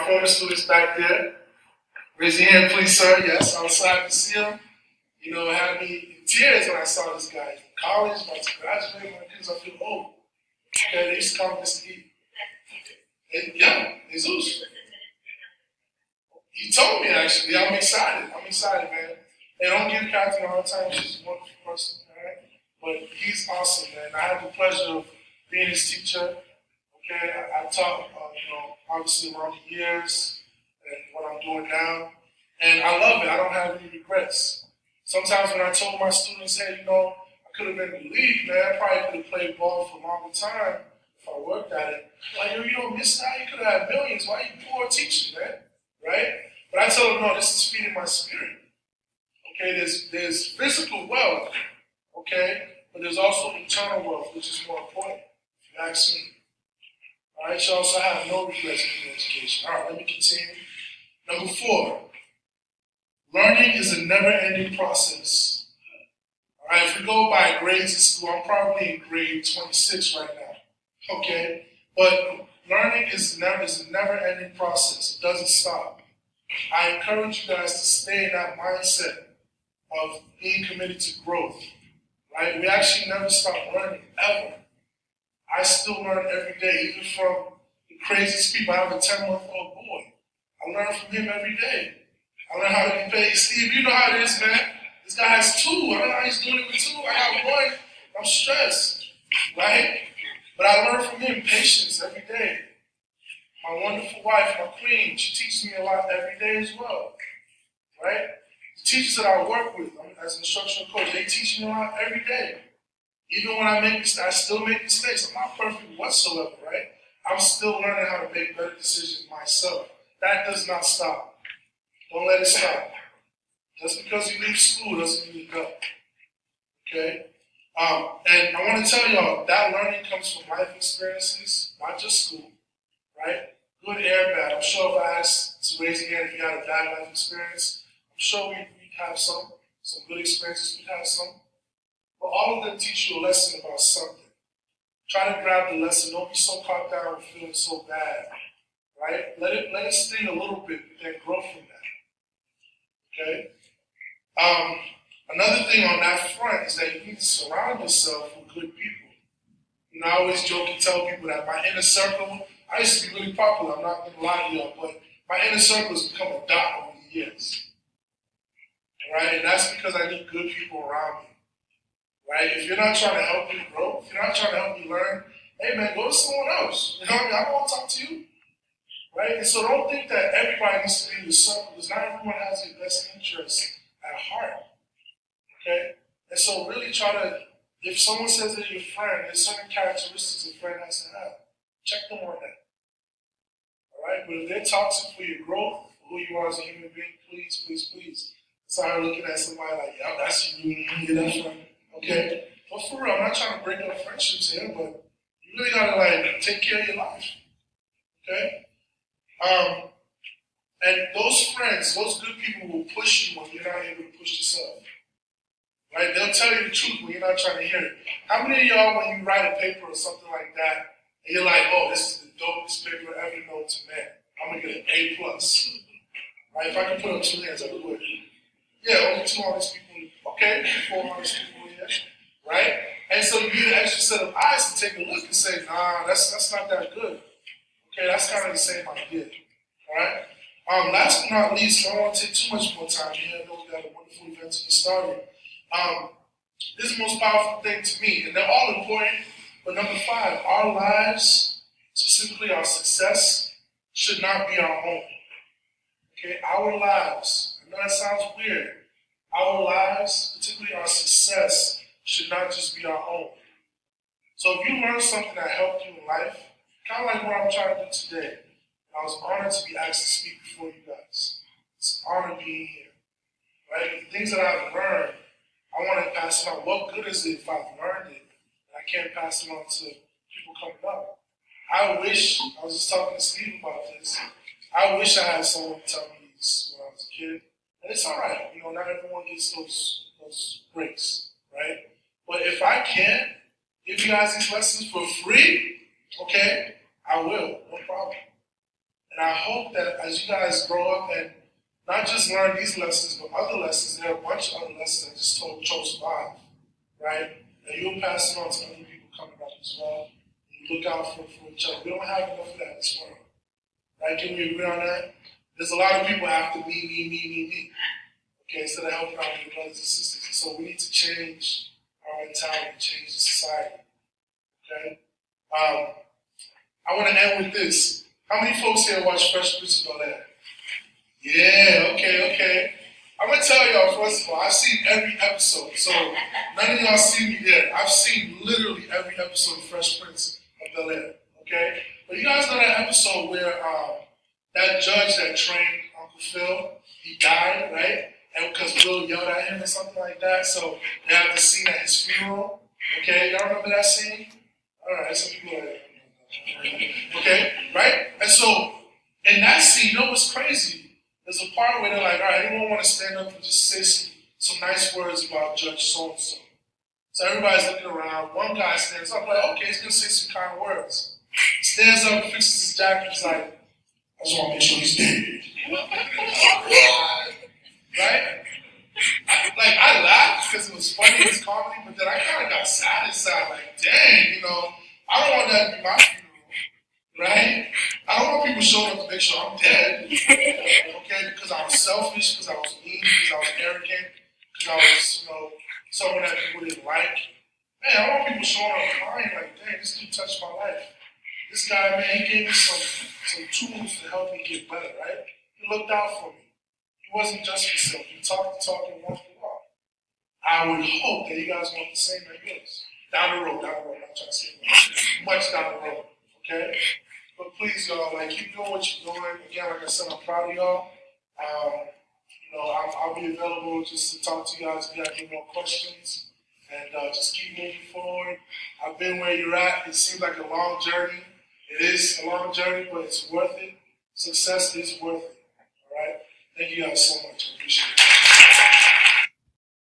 my former students back there. Raise your hand, please, sir. Yes, I was sad to see him. You know, it had me in tears when I saw this guy in college, about to graduate. My kids, I feel old. Okay, they used to come to this to eat. Yeah, Jesus. He told me, actually. I'm excited. I'm excited, man. They don't give Catherine a hard time. She's a wonderful person, all right? But he's awesome, man. I had the pleasure of being his teacher. Okay, I taught, obviously around the years and what I'm doing now. And I love it. I don't have any regrets. Sometimes when I told my students, hey, I could have been in the league, man. I probably could have played ball for a longer time if I worked at it. Like, you don't miss out. You could have had millions. Why are you poor teaching, man? Right? But I tell them, no, this is feeding my spirit. Okay, there's physical wealth, okay, but there's also eternal wealth, which is more important, if you ask me. All right, y'all, so I have no regrets in your education. All right, let me continue. Number 4, learning is a never-ending process. All right, if we go by grades in school, I'm probably in grade 26 right now, okay? But learning is a never-ending process. It doesn't stop. I encourage you guys to stay in that mindset of being committed to growth, right? We actually never stop learning, ever. I still learn every day, even from the craziest people. I have a 10-month-old boy. I learn from him every day. I learn how to be paid. Steve, you know how it is, man. This guy has 2. I don't know how he's doing it with 2. I have 1. I'm stressed, right? But I learn from him patience every day. My wonderful wife, my queen, she teaches me a lot every day as well, right? The teachers that I work with, as an instructional coach, they teach me a lot every day. Even when I make mistakes, I still make mistakes. I'm not perfect whatsoever, right? I'm still learning how to make better decisions myself. That does not stop. Don't let it stop. Just because you leave school doesn't mean you go. Okay? And I want to tell y'all, that learning comes from life experiences, not just school, right? Good and bad. I'm sure if I asked to raise your hand if you had a bad life experience, I'm sure we'd have some good experiences, we'd have some. But all of them teach you a lesson about something. Try to grab the lesson. Don't be so caught down with feeling so bad, right? Let it sting a little bit, but then grow from that, okay? Another thing on that front is that you need to surround yourself with good people. I always joke and tell people that my inner circle, I used to be really popular, I'm not going to lie to y'all, but my inner circle has become a dot over the years. Right? And that's because I need good people around me. Right? If you're not trying to help me grow, if you're not trying to help me learn, hey man, go to someone else. You know what I mean? I don't want to talk to you. Right? And so don't think that everybody needs to be in your circle, because not everyone has your best interests at heart. Okay? And so really try to, if someone says they're your friend, there's certain characteristics a friend has to have. Check them on that. Alright? But if they're toxic for your growth, for who you are as a human being, please, please, please. Start looking at somebody like, yeah, that's you, that's right. Okay? But for real, I'm not trying to break up friendships here, but you really gotta take care of your life. Okay? And those friends, those good people will push you when you're not able to push yourself. Right? They'll tell you the truth when you're not trying to hear it. How many of y'all, when you write a paper or something like that, and you're like, oh, this is the dopest paper ever known to man. I'm gonna get an A+. Right? If I can put up 2 hands, I would. Yeah, only 2 honest people. Okay, 4 honest people here. Right? And so you need an extra set of eyes to take a look and say, nah, that's not that good. Okay, that's kind of the same idea. Alright? Last but not least, I don't want to take too much more time here. I know we got a wonderful event to get started. This is the most powerful thing to me, and they're all important, but number 5, our lives, specifically our success, should not be our own. Okay, our lives, I know that sounds weird, our lives, particularly our success, should not just be our own. So if you learned something that helped you in life, kind of like what I'm trying to do today, I was honored to be asked to speak before you guys. It's an honor being here. Right? The things that I've learned, I want to pass it on. What good is it if I've learned it and I can't pass it on to people coming up? I wish, I was just talking to Steve about this, I wish I had someone tell me this when I was a kid. And it's all right. Not everyone gets those breaks, right? But if I can give you guys these lessons for free, okay, I will. No problem. And And I hope that as you guys grow up and not just learn these lessons, but other lessons, there are a bunch of other lessons I just chose 5, right? And you'll pass it on to other people coming up as well. You look out for each other. We don't have enough of that in this world. Right? Can we agree on that? There's a lot of people after me. Okay, instead of helping out your brothers and sisters. And so we need to change our mentality, change the society. Okay? I want to end with this. How many folks here watch Fresh Prince of Bel-Air? Yeah, okay. I'm going to tell y'all, first of all, I've seen every episode. So none of y'all see me there. I've seen literally every episode of Fresh Prince of Bel-Air. Okay? But you guys know that episode where that judge that trained Uncle Phil, he died, right? And because Will yelled at him or something like that. So they have the scene at his funeral. Okay? Y'all remember that scene? All right, some people are like, okay, right? And so in that scene, you know what's crazy? There's a part where they're like, all right, anyone want to stand up and just say some nice words about Judge so-and-so? So everybody's looking around. One guy stands up, like, okay, he's going to say some kind words. He stands up, fixes his jacket, he's like, I just want to make sure he's dead. Right? I laughed because it was funny, it was comedy, but then I kind of got sad inside, like, dang, I don't want that to be my funeral. Right? I don't want people showing up to make sure I'm dead. Okay? Because I was selfish, because I was mean, because I was arrogant, because I was, someone that people didn't like. Man, I want people showing up crying like, dang, this dude touched my life. This guy, man, he gave me some tools to help me get better, right? He looked out for me. He wasn't just for himself. He talked the talk and walked the walk. I would hope that you guys want the same like this. Down the road. I'm not trying to say much down the road. Okay? But please, y'all, keep doing what you're doing. Again, like I said, I'm proud of y'all. I'll be available just to talk to you guys if you have any more questions. And just keep moving forward. I've been where you're at. It seems like a long journey. It is a long journey, but it's worth it. Success is worth it. All right? Thank you guys so much. I appreciate it.